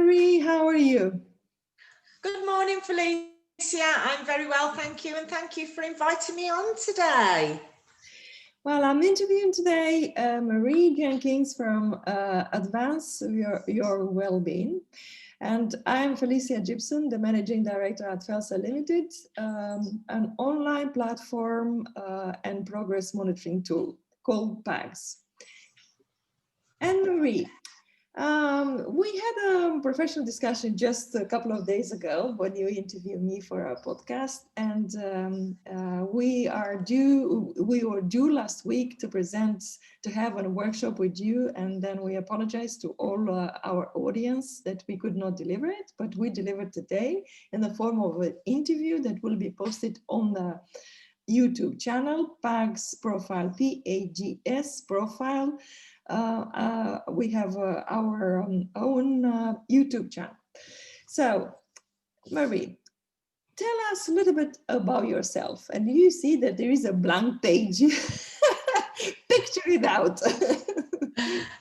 Marie, how are you? Good morning, Felicia. I'm very well, thank you. And thank you for inviting me on today. Well, I'm interviewing today Marie Jenkins from Advance Your Wellbeing. And I'm Felicia Gibson, the Managing Director at FELSA Limited, an online platform and progress monitoring tool called PAGS. And Marie, we had a professional discussion just a couple of days ago when you interviewed me for our podcast, and we were due last week to have a workshop with you, and then we apologize to all our audience that we could not deliver it, but we delivered today in the form of an interview that will be posted on the YouTube channel, PAGS Profile, PAGS Profile. We have our own YouTube channel. So, Marie, tell us a little bit about yourself. And you see that there is a blank page. Picture it out.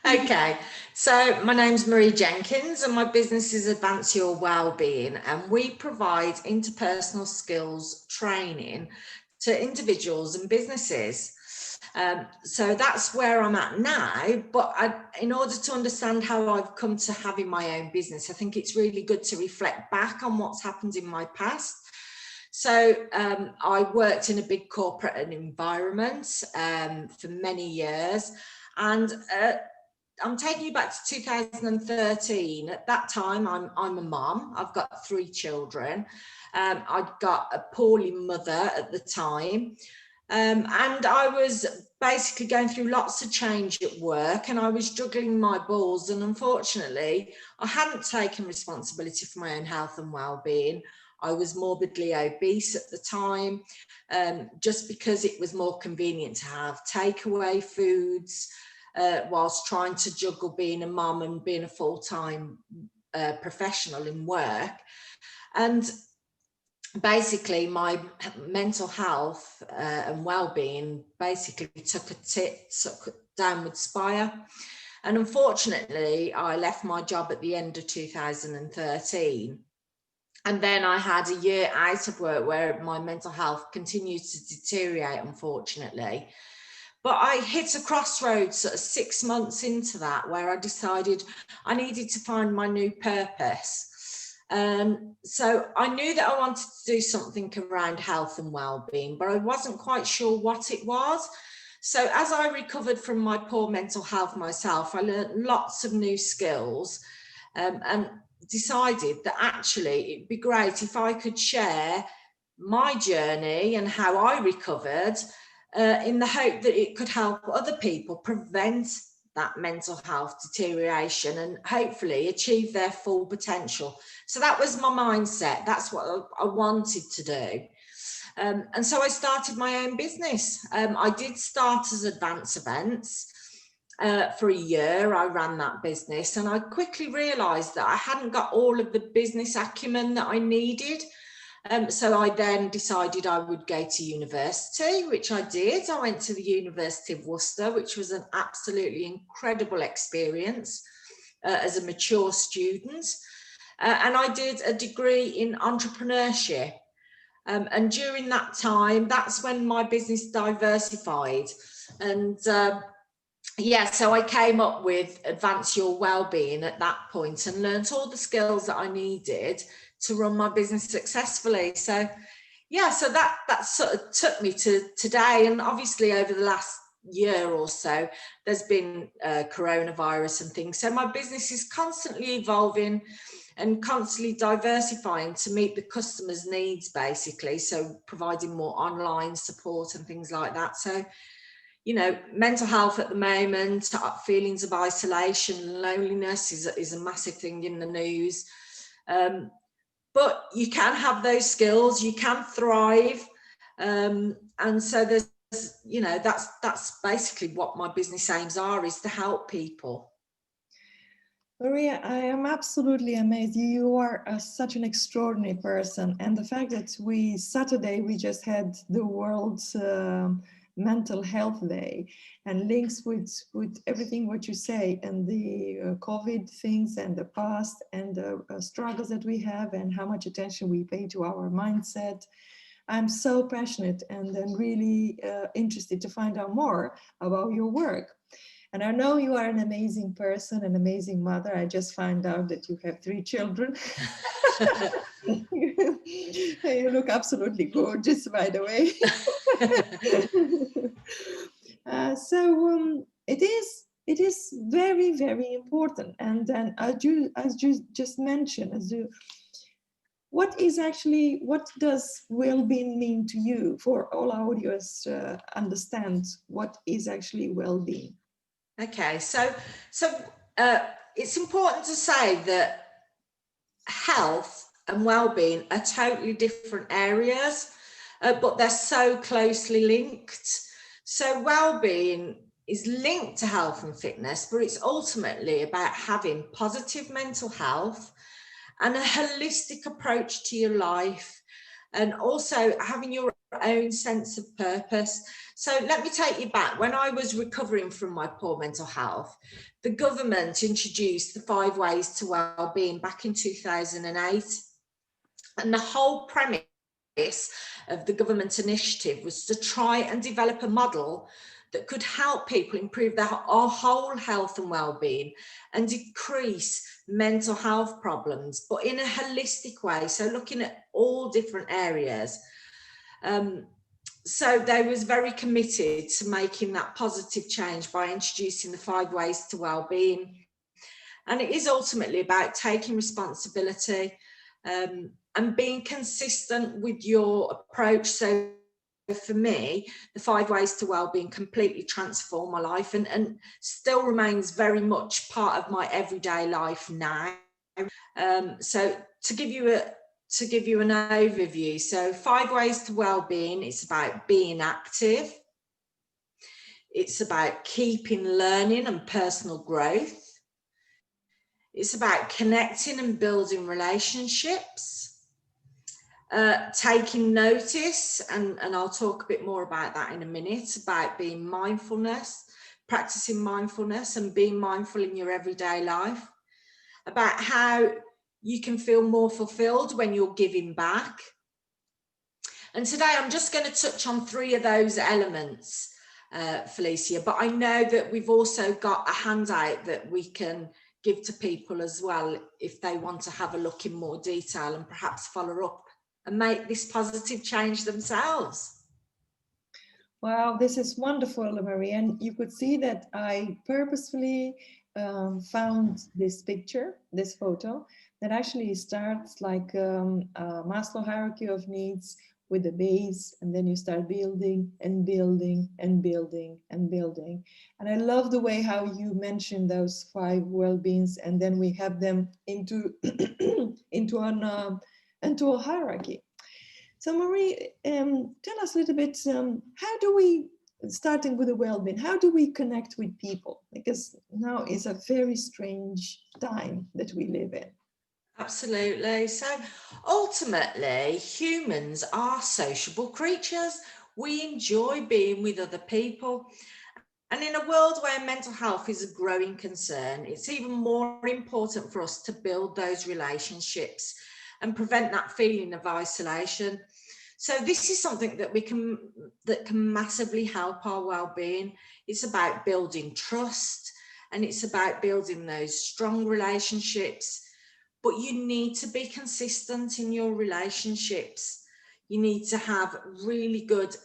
Okay, so my name's Marie Jenkins and my business is Advance Your Wellbeing, and we provide interpersonal skills training to individuals and businesses. So that's where I'm at now, but in order to understand how I've come to having my own business, I think it's really good to reflect back on what's happened in my past. So I worked in a big corporate environment for many years, and I'm taking you back to 2013. At that time, I'm a mum. I've got 3 children. I'd got a poorly mother at the time. And I was basically going through lots of change at work, and I was juggling my balls. And unfortunately, I hadn't taken responsibility for my own health and well-being. I was morbidly obese at the time, just because it was more convenient to have takeaway foods whilst trying to juggle being a mum and being a full-time professional in work. And basically my mental health and well-being basically took a downward spiral, and unfortunately I left my job at the end of 2013, and then I had a year out of work where my mental health continued to deteriorate, unfortunately. But I hit a crossroads sort of 6 months into that, where I decided I needed to find my new purpose. So I knew that I wanted to do something around health and well-being, but I wasn't quite sure what it was. So as I recovered from my poor mental health myself, I learned lots of new skills, and decided that actually it'd be great if I could share my journey and how I recovered, in the hope that it could help other people prevent that mental health deterioration and hopefully achieve their full potential. So that was my mindset. That's what I wanted to do. And so I started my own business. I did start as Advance Events. For a year, I ran that business, and I quickly realised that I hadn't got all of the business acumen that I needed. So I then decided I would go to university, which I did. I went to the University of Worcester, which was an absolutely incredible experience as a mature student. And I did a degree in entrepreneurship. And during that time, that's when my business diversified. And yeah, so I came up with Advance Your Wellbeing at that point and learnt all the skills that I needed to run my business successfully. So yeah, so that sort of took me to today. And obviously over the last year or so, there's been coronavirus and things. So my business is constantly evolving and constantly diversifying to meet the customer's needs, basically. So providing more online support and things like that. So, you know, mental health at the moment, feelings of isolation, loneliness is a massive thing in the news. But you can have those skills, you can thrive. And so there's, you know, that's basically what my business aims are, is to help people. Maria, I am absolutely amazed. You are such an extraordinary person. And the fact that Saturday we just had the world's Mental Health Day, and links with everything what you say, and the COVID things and the past and the struggles that we have and how much attention we pay to our mindset. I'm so passionate and then really interested to find out more about your work. And I know you are an amazing person, an amazing mother. I just found out that you have 3 children. You look absolutely gorgeous, by the way. It is very, very important. And then as you just mentioned, what does well-being mean to you, for all our audience understand what is actually well-being? Okay, so it's important to say that health and well-being are totally different areas, but they're so closely linked. So well-being is linked to health and fitness, but it's ultimately about having positive mental health and a holistic approach to your life, and also having your own sense of purpose. So let me take you back. When I was recovering from my poor mental health, the government introduced the 5 Ways to Wellbeing back in 2008. And the whole premise of the government initiative was to try and develop a model that could help people improve their whole health and well-being and decrease mental health problems, but in a holistic way. So looking at all different areas. So they was very committed to making that positive change by introducing the 5 Ways to Wellbeing. And it is ultimately about taking responsibility and being consistent with your approach. So for me, the 5 Ways to Wellbeing completely transformed my life and still remains very much part of my everyday life now. So to give you an overview, so 5 Ways to Wellbeing, it's about being active. It's about keeping learning and personal growth. It's about connecting and building relationships. Taking notice, and I'll talk a bit more about that in a minute, about being mindfulness, practicing mindfulness and being mindful in your everyday life, about how you can feel more fulfilled when you're giving back. And today I'm just going to touch on 3 of those elements, Felicia, but I know that we've also got a handout that we can give to people as well if they want to have a look in more detail and perhaps follow up and make this positive change themselves. Wow, this is wonderful, Marie. And you could see that I purposefully found this picture, this photo, that actually starts like a Maslow hierarchy of needs with the base, and then you start building and building and building and building. And I love the way how you mentioned those 5 well-beings, and then we have them into a hierarchy. So Marie, tell us a little bit, how do we, starting with the well-being, how do we connect with people? Because now is a very strange time that we live in. Absolutely. So ultimately, humans are sociable creatures. We enjoy being with other people. And in a world where mental health is a growing concern, it's even more important for us to build those relationships and prevent that feeling of isolation. So this is something that can massively help our well-being. It's about building trust, and it's about building those strong relationships. But you need to be consistent in your relationships. You need to have really good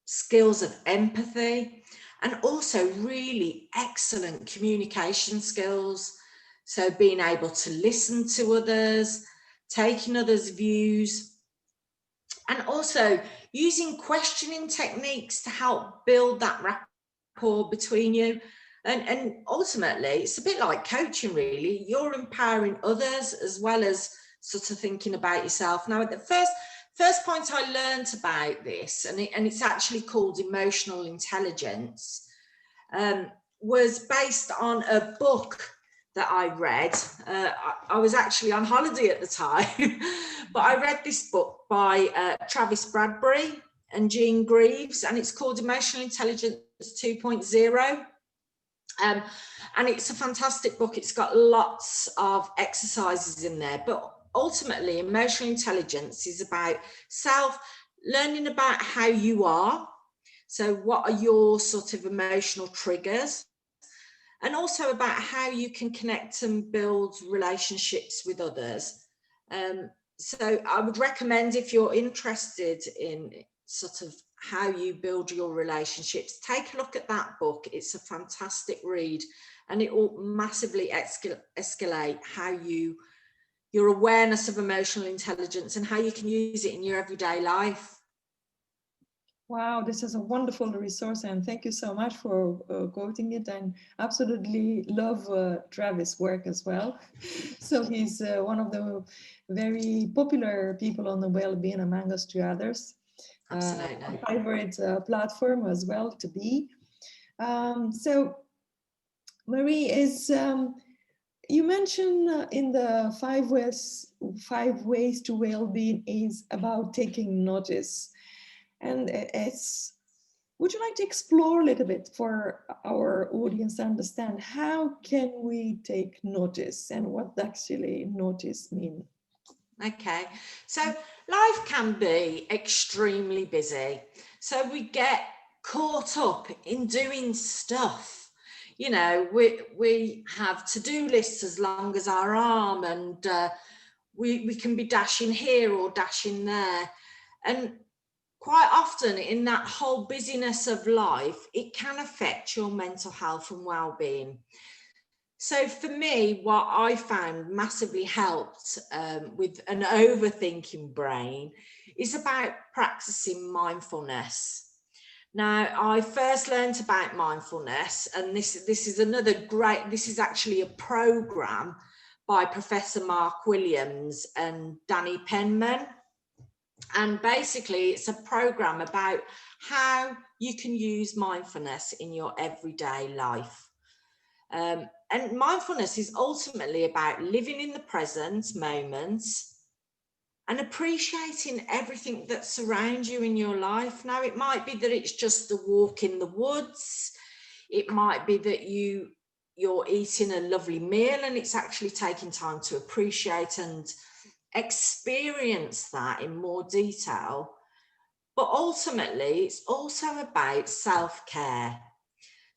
skills of empathy, and also really excellent communication skills. So being able to listen to others, taking others' views, and also using questioning techniques to help build that rapport between you. And ultimately, it's a bit like coaching, really. You're empowering others as well as sort of thinking about yourself. Now, the first point I learned about this, and it's actually called emotional intelligence, was based on a book that I read. I was actually on holiday at the time, but I read this book by Travis Bradbury, and Jean Greaves, and it's called Emotional Intelligence 2.0. And it's a fantastic book. It's got lots of exercises in there, but ultimately emotional intelligence is about learning about how you are. So what are your sort of emotional triggers? And also about how you can connect and build relationships with others. So I would recommend, if you're interested in sort of how you build your relationships, take a look at that book. It's a fantastic read, and it will massively escalate how your awareness of emotional intelligence and how you can use it in your everyday life. Wow, this is a wonderful resource, and thank you so much for quoting it. And absolutely love Travis' work as well. So he's one of the very popular people on the well-being, among us two others. Absolutely. Favorite platform as well to be. So Marie, is you mentioned in the five ways to well-being is about taking notice. And would you like to explore a little bit for our audience to understand how can we take notice and what actually notice mean? Okay, so life can be extremely busy. So we get caught up in doing stuff. You know, we have to-do lists as long as our arm, and we can be dashing here or dashing there. And quite often in that whole busyness of life, it can affect your mental health and well-being. So for me, what I found massively helped with an overthinking brain is about practicing mindfulness. Now, I first learned about mindfulness, and this is another great, this is actually a program by Professor Mark Williams and Danny Penman. And basically, it's a program about how you can use mindfulness in your everyday life. And mindfulness is ultimately about living in the present moment and appreciating everything that surrounds you in your life. Now, it might be that it's just a walk in the woods. It might be that you're eating a lovely meal and it's actually taking time to appreciate and experience that in more detail. But ultimately, it's also about self-care.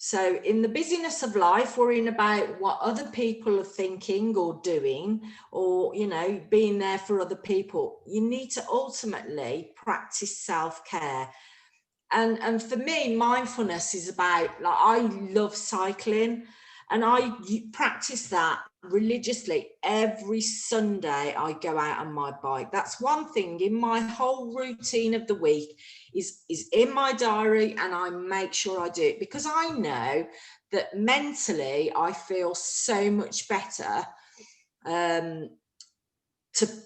So in the busyness of life, worrying about what other people are thinking or doing, or, you know, being there for other people, you need to ultimately practice self-care. And for me, mindfulness is about, like, I love cycling, and I practice that religiously. Every Sunday I go out on my bike. That's one thing in my whole routine of the week is in my diary, and I make sure I do it, because I know that mentally I feel so much better to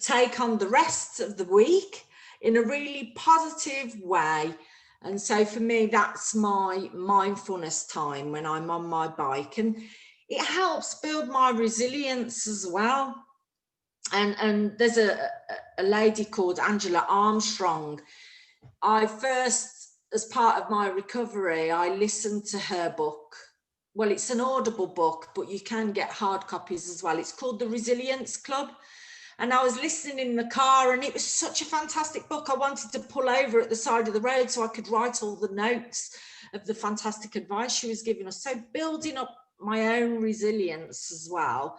take on the rest of the week in a really positive way. And so for me, that's my mindfulness time when I'm on my bike, and it helps build my resilience as well. And there's a lady called Angela Armstrong. I first, as part of my recovery, I listened to her book. Well, it's an Audible book, but you can get hard copies as well. It's called The Resilience Club. And I was listening in the car, and it was such a fantastic book. I wanted to pull over at the side of the road so I could write all the notes of the fantastic advice she was giving us. So building up my own resilience as well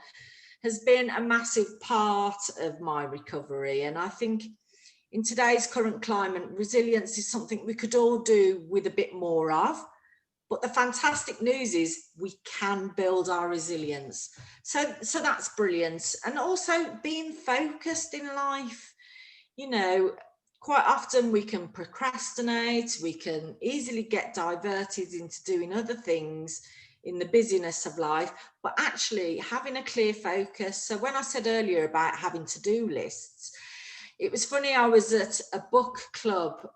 has been a massive part of my recovery. And I think in today's current climate, resilience is something we could all do with a bit more of. But the fantastic news is we can build our resilience. So that's brilliant. And also being focused in life. You know, quite often we can procrastinate, we can easily get diverted into doing other things in the busyness of life, but actually having a clear focus. So when I said earlier about having to-do lists, it was funny, I was at a book club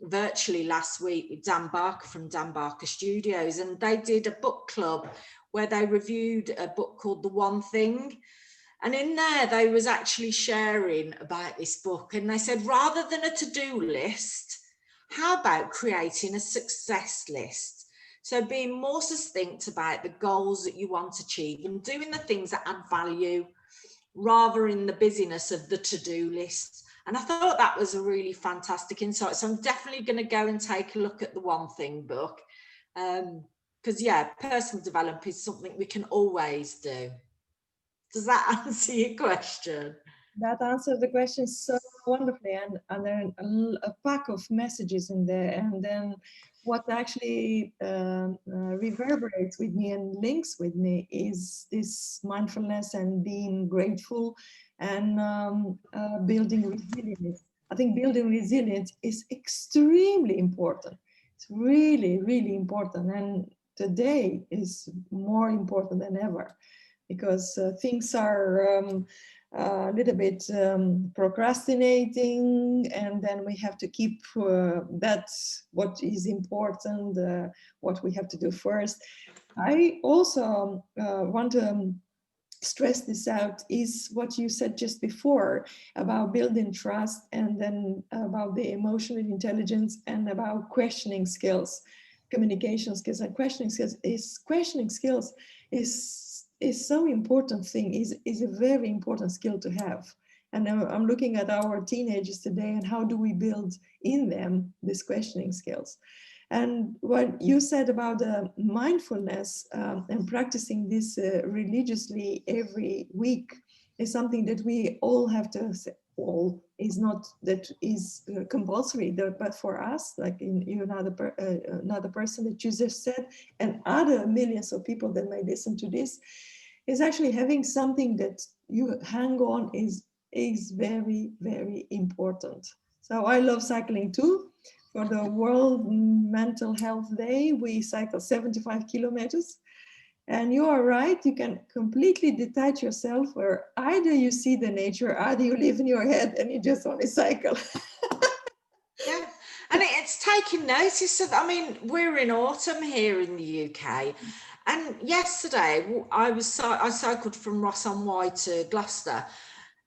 virtually last week with Dan Barker from Dan Barker Studios, and they did a book club where they reviewed a book called The One Thing. And in there, they was actually sharing about this book, and they said, rather than a to-do list, how about creating a success list? So being more succinct about the goals that you want to achieve and doing the things that add value rather in the busyness of the to-do list. And I thought that was a really fantastic insight. So I'm definitely going to go and take a look at the One Thing book. Because personal development is something we can always do. Does that answer your question? That answers the question so wonderfully, and then a pack of messages in there, and then what actually reverberates with me and links with me is this mindfulness and being grateful and building resilience. I think building resilience is extremely important. It's really, really important, and today is more important than ever because things are a little bit procrastinating, and then we have to keep that's what is important, what we have to do first. I also want to stress this out is what you said just before about building trust, and then about the emotional intelligence and about questioning skills, communication skills, and questioning skills is so important thing, is a very important skill to have. And I'm looking at our teenagers today and how do we build in them these questioning skills. And what you said about mindfulness and practicing this religiously every week is something that we all have to say. All is not that is compulsory, but for us, like you another person that you just said, and other millions of people that may listen to this, is actually having something that you hang on is very, very important. So I love cycling too. For the World Mental Health Day, we cycle 75 kilometers. And you are right, you can completely detach yourself, where either you see the nature, either you live in your head and you just only cycle. Yeah, and it's taking notice of, I mean, we're in autumn here in the UK. And yesterday I cycled from Ross-on-Wye to Gloucester,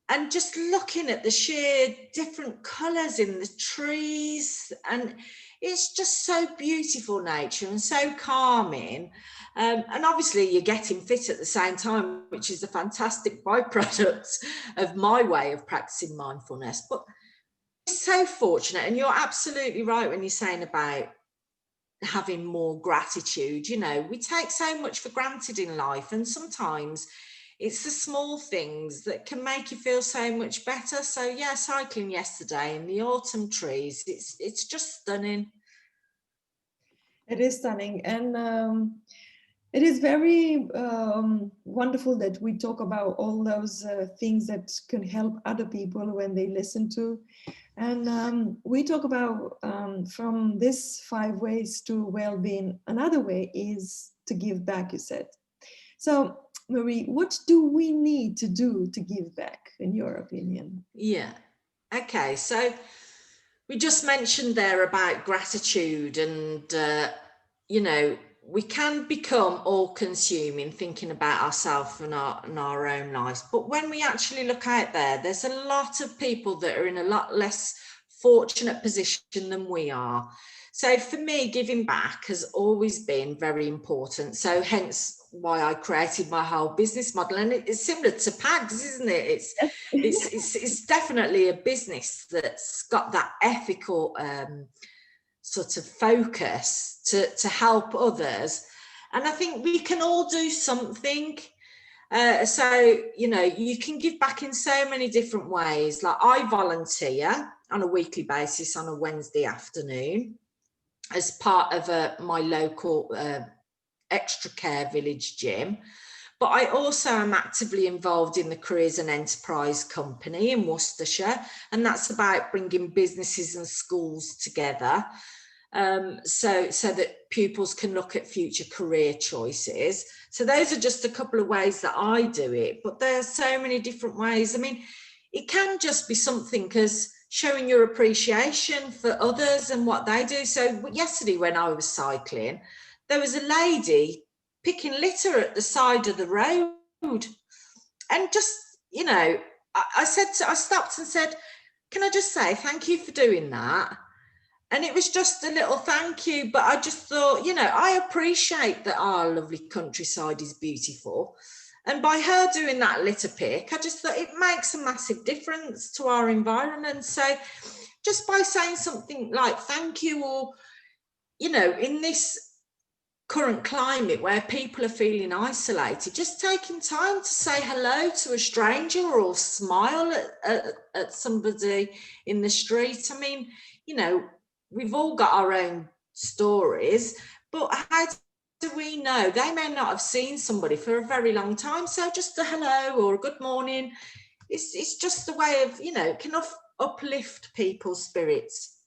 and just looking at the sheer different colours in the trees, and it's just so beautiful nature and so calming. And obviously you're getting fit at the same time, which is a fantastic byproduct of my way of practicing mindfulness. But we're so fortunate, and you're absolutely right when you're saying about having more gratitude. You know, we take so much for granted in life, and sometimes it's the small things that can make you feel so much better. So yeah, cycling yesterday in the autumn trees, it's just stunning. It is stunning, and it is very wonderful that we talk about all those things that can help other people when they listen to. And we talk about from this 5 ways to well-being. Another way is to give back, you said. So Marie, what do we need to do to give back, in your opinion? Yeah. Okay. So we just mentioned there about gratitude, and you know, we can become all consuming thinking about ourselves and our own lives. But when we actually look out there, there's a lot of people that are in a lot less fortunate position than we are. So for me, giving back has always been very important. So hence why I created my whole business model. And it's similar to PAGS, isn't it? It's definitely a business that's got that ethical sort of focus to help others. And I think we can all do something. So, you know, you can give back in so many different ways. Like I volunteer on a weekly basis on a Wednesday afternoon as part of my local extra care village gym. But I also am actively involved in the Careers and Enterprise Company in Worcestershire, and that's about bringing businesses and schools together so that pupils can look at future career choices. So those are just a couple of ways that I do it, but there are so many different ways. I mean, it can just be something as showing your appreciation for others and what they do. So yesterday when I was cycling, there was a lady picking litter at the side of the road, and just, you know, I stopped and said, can I just say thank you for doing that? And it was just a little thank you, but I just thought, I appreciate that our lovely countryside is beautiful. And by her doing that litter pick, I just thought it makes a massive difference to our environment. So just by saying something like thank you, or, in this current climate where people are feeling isolated, just taking time to say hello to a stranger or smile at somebody in the street. I mean, we've all got our own stories, but how do we know? They may not have seen somebody for a very long time. So just a hello or a good morning, it's just a way of, can uplift people's spirits.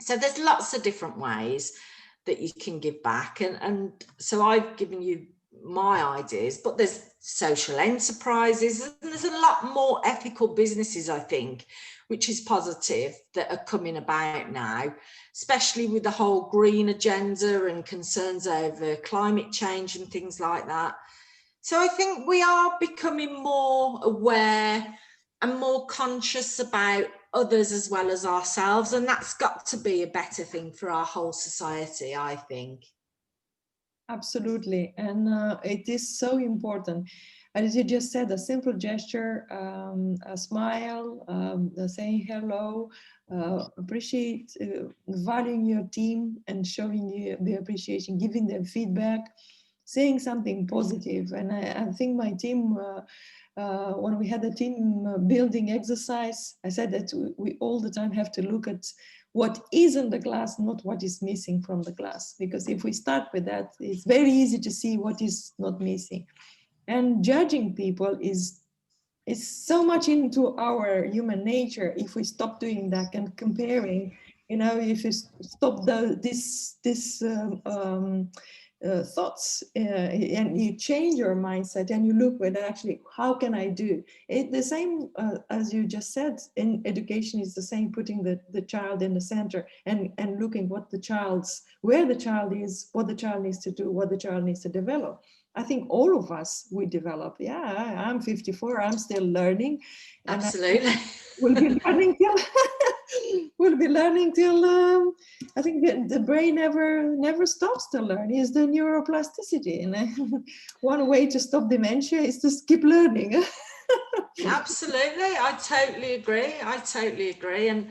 So there's lots of different ways that you can give back. And so I've given you my ideas, but there's social enterprises, and there's a lot more ethical businesses, I think, which is positive, that are coming about now, especially with the whole green agenda and concerns over climate change and things like that. So I think we are becoming more aware and more conscious about others as well as ourselves, and that's got to be a better thing for our whole society, I think. Absolutely, and it is so important. As you just said, a simple gesture, a smile, saying hello, appreciate, valuing your team and showing you the appreciation, giving them feedback, saying something positive. And I think my team, when we had a team building exercise, I said that we all the time have to look at what is in the glass, not what is missing from the glass. Because if we start with that, it's very easy to see what is not missing. And judging people is so much into our human nature. If we stop doing that and comparing, if you stop this thoughts and you change your mindset and you look with actually, how can I do it? The same as you just said, in education is the same, putting the child in the center and looking where the child is, what the child needs to do, what the child needs to develop. I think all of us, we develop. Yeah, I'm 54, I'm still learning. Absolutely. We'll be learning till I think the brain never stops to learn. Is the neuroplasticity, and one way to stop dementia is to keep learning. Absolutely, I totally agree. And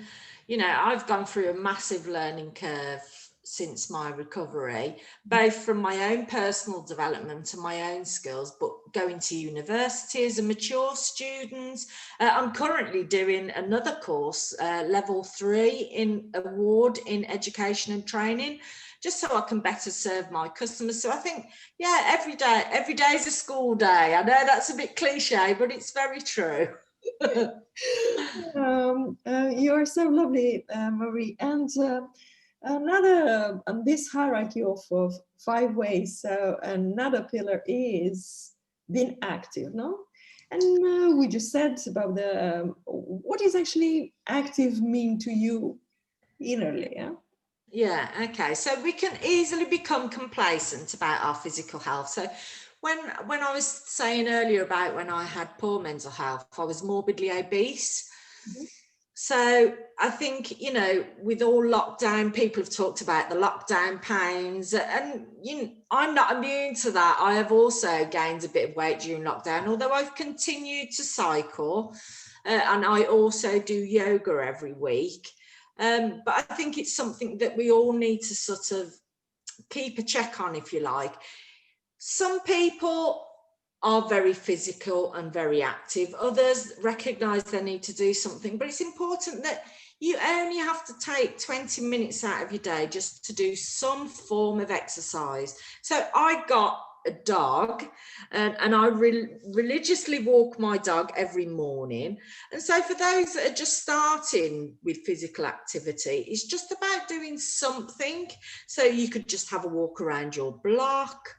I've gone through a massive learning curve since my recovery, both from my own personal development and my own skills, but going to university as a mature student. I'm currently doing another course, level 3 in award in education and training, just so I can better serve my customers. So I think, every day is a school day. I know that's a bit cliche, but it's very true. You're so lovely, Marie. And another this hierarchy of 5 ways. So another pillar is being active, no? And we just said about the what is actually active mean to you innerly, yeah? Yeah, okay. So we can easily become complacent about our physical health. So when I was saying earlier about when I had poor mental health, I was morbidly obese. Mm-hmm. So I think, with all lockdown, people have talked about the lockdown pains, and I'm not immune to that. I have also gained a bit of weight during lockdown, although I've continued to cycle, and I also do yoga every week. But I think it's something that we all need to sort of keep a check on, if you like. Some people are very physical and very active. Others recognise they need to do something, but it's important that you only have to take 20 minutes out of your day just to do some form of exercise. So I got a dog, and I religiously walk my dog every morning. And so for those that are just starting with physical activity, it's just about doing something. So you could just have a walk around your block.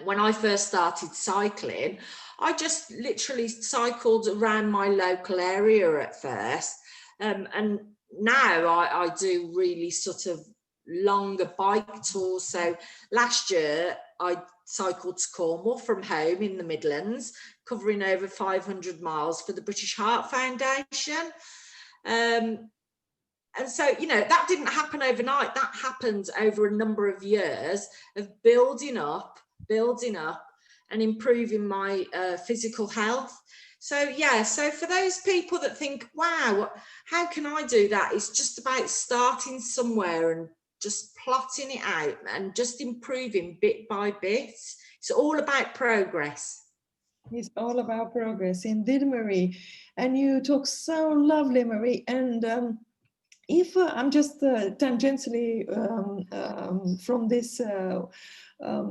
When I first started cycling, I just literally cycled around my local area at first. And now I do really sort of longer bike tours. So last year I cycled to Cornwall from home in the Midlands, covering over 500 miles for the British Heart Foundation. And so, you know, that didn't happen overnight. That happened over a number of years of building up and improving my physical health. So, yeah, so for those people that think, wow, how can I do that? It's just about starting somewhere and just plotting it out and just improving bit by bit. It's all about progress. It's all about progress, indeed, Marie. And you talk so lovely, Marie. And if I'm just tangentially from this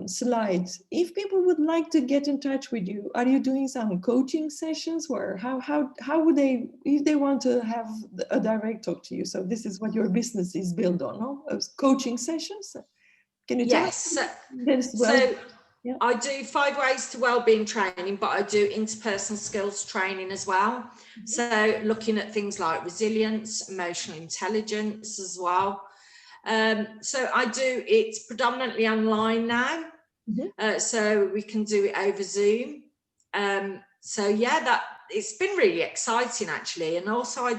slide, if people would like to get in touch with you, are you doing some coaching sessions, or how would they, if they want to have a direct talk to you? So this is what your business is built on, no? Coaching sessions. Can you tell us? Yes. So yeah. I do 5 ways to wellbeing training, but I do interpersonal skills training as well. Mm-hmm. So looking at things like resilience, emotional intelligence as well. So I do it predominantly online now. Mm-hmm. So we can do it over Zoom. So yeah, that it's been really exciting actually. And also I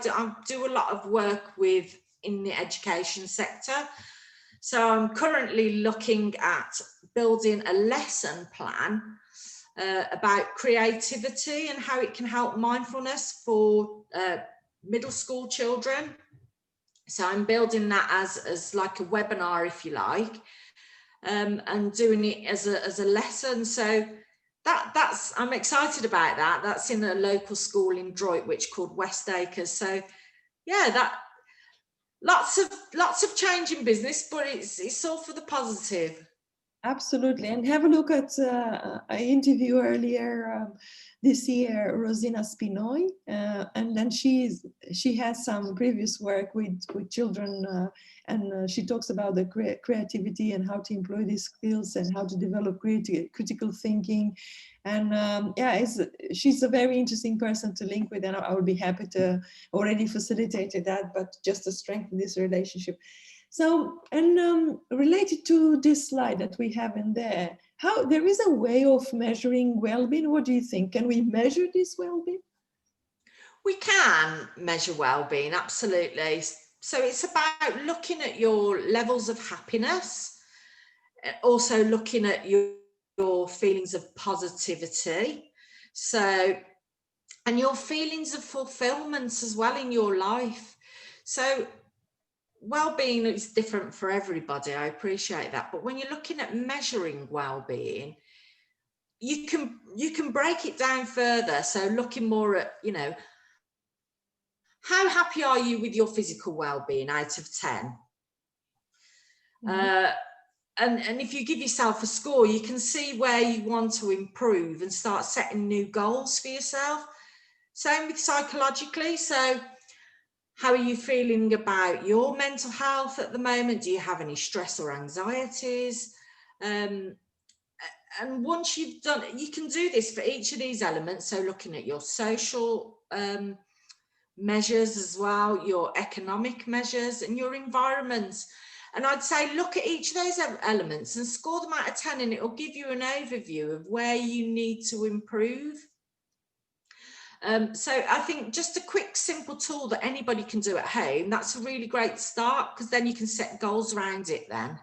do a lot of work in the education sector. So I'm currently looking at building a lesson plan about creativity and how it can help mindfulness for middle school children. So I'm building that as like a webinar, if you like, and doing it as a lesson. So that's I'm excited about that. That's in a local school in Droitwich called West Acres. So yeah, that. Lots of change in business, but it's all for the positive. Absolutely, and have a look at I interviewed earlier this year Rosina Spinoy, and then she has some previous work with children, and she talks about the creativity and how to employ these skills and how to develop critical thinking. And she's a very interesting person to link with, and I would be happy to already facilitate that, but just to strengthen this relationship. So, and related to this slide that we have in there, how there is a way of measuring well-being. What do you think? Can we measure this well-being? We can measure well-being, absolutely. So it's about looking at your levels of happiness, also looking at your feelings of positivity. So, and your feelings of fulfillment as well in your life. So well-being is different for everybody. I appreciate that. But when you're looking at measuring well-being, you can break it down further. So looking more at, you know, how happy are you with your physical well-being out of 10? Mm-hmm. And if you give yourself a score, you can see where you want to improve and start setting new goals for yourself. Same with psychologically. So how are you feeling about your mental health at the moment? Do you have any stress or anxieties? And once you've done it, you can do this for each of these elements. So looking at your social measures as well, your economic measures and your environment. And I'd say look at each of those elements and score them out of 10, and it will give you an overview of where you need to improve. So I think just a quick, simple tool that anybody can do at home, that's a really great start, because then you can set goals around it then.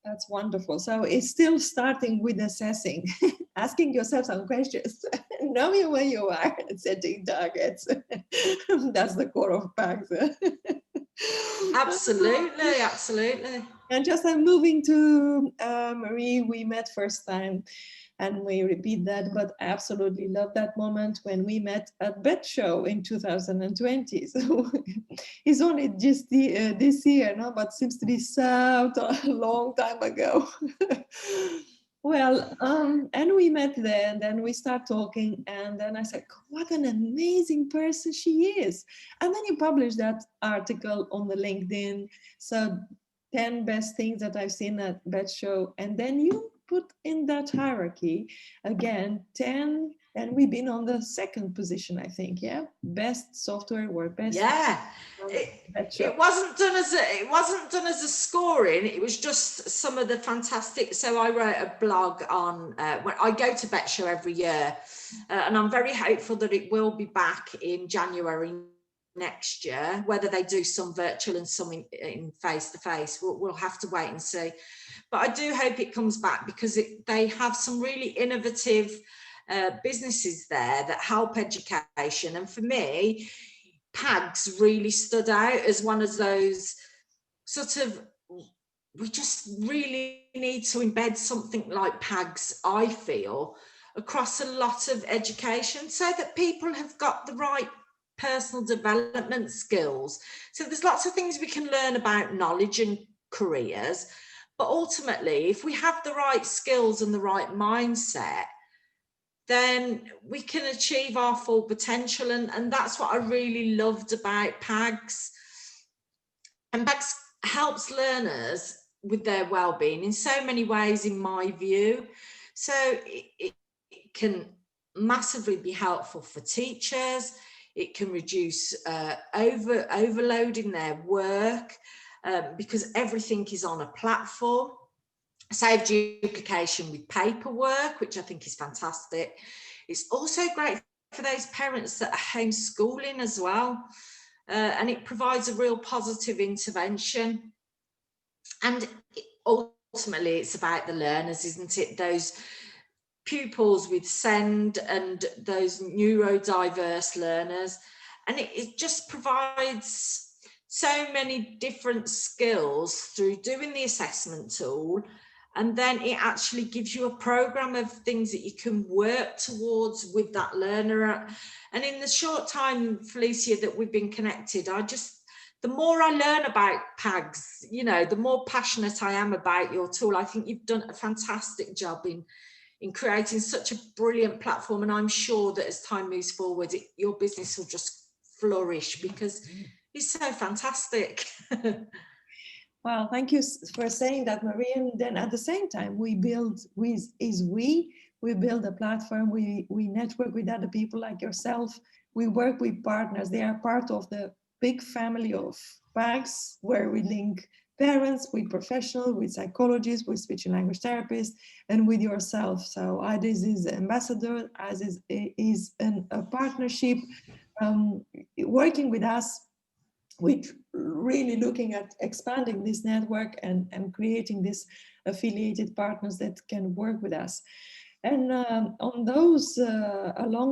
That's wonderful. So it's still starting with assessing, asking yourself some questions, knowing where you are and setting targets. That's the core of PACS. Absolutely, absolutely. And just I'm moving to Marie, we met first time and we repeat that, but I absolutely love that moment when we met at BET Show in 2020. So it's only just this year, no? But seems to be so a long time ago. Well, and we met there, and then we start talking, and then I said, what an amazing person she is. And then you published that article on the LinkedIn. So 10 best things that I've seen at BET Show. And then you put in that hierarchy again 10, and we've been on the second position, I think. Yeah, best software or best. Yeah, it wasn't done as a scoring. It was just some of the fantastic. So I wrote a blog on when I go to BET Show every year, and I'm very hopeful that it will be back in January next year. Whether they do some virtual and some in face-to-face, we'll have to wait and see. But I do hope it comes back, because they have some really innovative businesses there that help education. And for me, PAGS really stood out as one of those sort of, we just really need to embed something like PAGS, I feel, across a lot of education, so that people have got the right personal development skills. So there's lots of things we can learn about knowledge and careers, but ultimately, if we have the right skills and the right mindset, then we can achieve our full potential. And that's what I really loved about PAGS. And PAGS helps learners with their well-being in so many ways, in my view. So it can massively be helpful for teachers. It can reduce overload in their work, because everything is on a platform. Save duplication with paperwork, which I think is fantastic. It's also great for those parents that are homeschooling as well. And it provides a real positive intervention. And ultimately, it's about the learners, isn't it? Those pupils with SEND and those neurodiverse learners. And it just provides so many different skills through doing the assessment tool. And then it actually gives you a program of things that you can work towards with that learner. And in the short time, Felicia, that we've been connected, the more I learn about PAGS, the more passionate I am about your tool. I think you've done a fantastic job in creating such a brilliant platform. And I'm sure that as time moves forward, your business will just flourish, because it's so fantastic. Well, thank you for saying that, Marie. And then at the same time, we build we build a platform, we network with other people like yourself. We work with partners. They are part of the big family of PAGS, where we link parents with professionals, with psychologists, with speech and language therapists, and with yourself. So IDIS is ambassador, as is a partnership, working with us, with really looking at expanding this network and creating these affiliated partners that can work with us. And along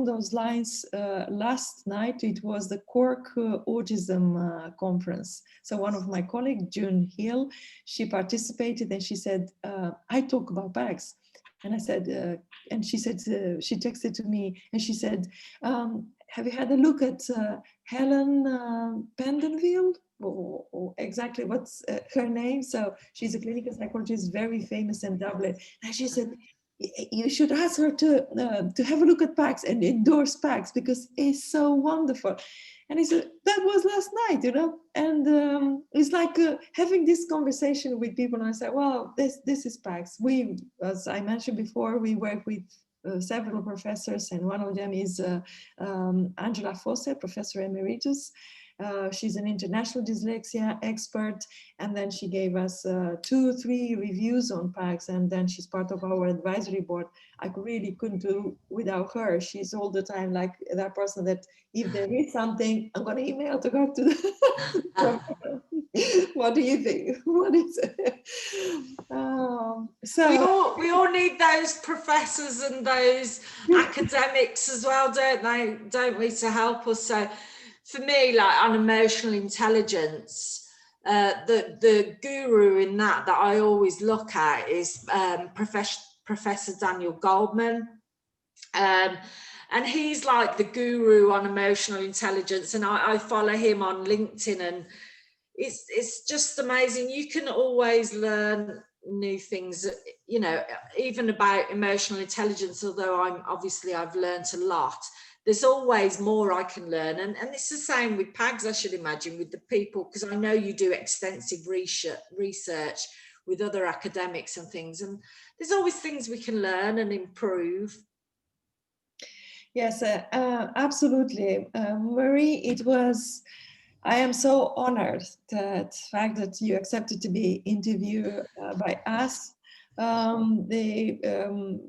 those lines, last night it was the Cork Autism Conference. So one of my colleagues, June Hill, she participated, and she said, I talk about PAGS. And I said, and she said, she texted to me and she said, have you had a look at Helen Pendenfield? Or exactly what's her name? So she's a clinical psychologist, very famous in Dublin. And she said, you should ask her to have a look at PAGS and endorse PAGS, because it's so wonderful. And he said, that was last night, and it's like having this conversation with people. And I said, well, this is PAGS. We, as I mentioned before, we work with several professors, and one of them is Angela Fawcett, Professor Emeritus. She's an international dyslexia expert, and then she gave us 2-3 reviews on PAGS, and then she's part of our advisory board. I really couldn't do without her. She's all the time like that person that if there is something, I'm going to email to go to the what do you think? What is it? So we all need those professors and those academics as well, don't we, to help us. So for me, like on emotional intelligence, the guru in that I always look at is Professor Daniel Goldman. And he's like the guru on emotional intelligence, and I follow him on LinkedIn, and it's just amazing. You can always learn new things, even about emotional intelligence, although I've learned a lot. There's always more I can learn, and it's the same with PAGS, I should imagine, with the people, because I know you do extensive research with other academics and things, and there's always things we can learn and improve. Yes, absolutely. Marie, I am so honored that you accepted to be interviewed by us.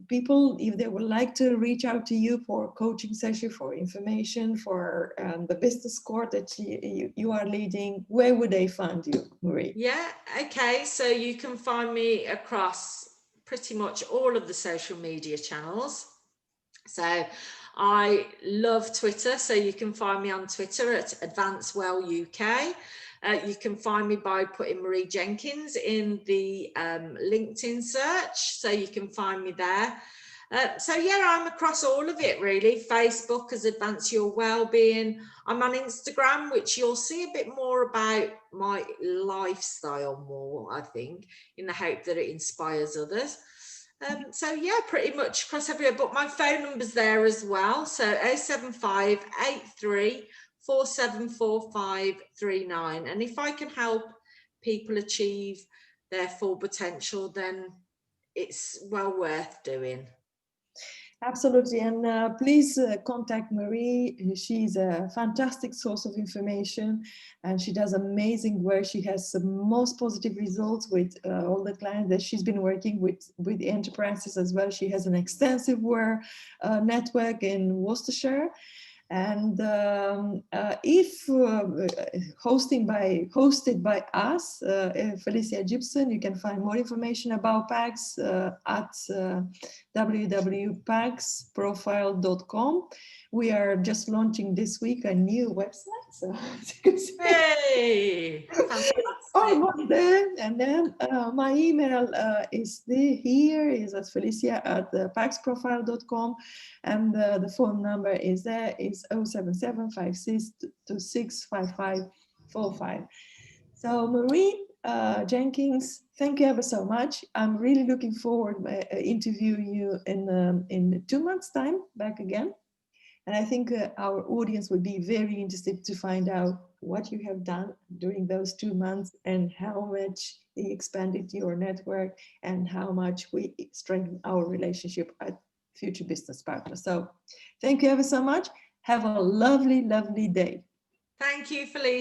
People, if they would like to reach out to you for coaching session, for information, for the business course that you are leading, where would they find you, Marie? Yeah, okay. So you can find me across pretty much all of the social media channels. So I love Twitter, so you can find me on Twitter at AdvanceWell UK. You can find me by putting Marie Jenkins in the LinkedIn search, so you can find me there. So yeah, I'm across all of it really. Facebook as Advance Your Wellbeing. I'm on Instagram, which you'll see a bit more about my lifestyle more, I think, in the hope that it inspires others. So yeah, pretty much across everywhere, but my phone number's there as well. So 075 83 474539. And if I can help people achieve their full potential, then it's well worth doing. Absolutely, and please contact Marie. She's a fantastic source of information, and she does amazing work. She has the most positive results with all the clients that she's been working with the enterprises as well. She has an extensive network in Worcestershire. And if hosted by us, Felicia Gibson, you can find more information about PAGS at www.pagsprofile.com. We are just launching this week a new website, so as you can see, hey, almost there. And then my email is at Felicia at pagsprofile.com, and the phone number is there, is 077 5626 5545. So Marie Jenkins, thank you ever so much. I'm really looking forward to interviewing you in 2 months' time back again. And I think our audience would be very interested to find out what you have done during those 2 months and how much you expanded your network and how much we strengthen our relationship as future business partners. So thank you ever so much. Have a lovely, lovely day. Thank you, Felicia.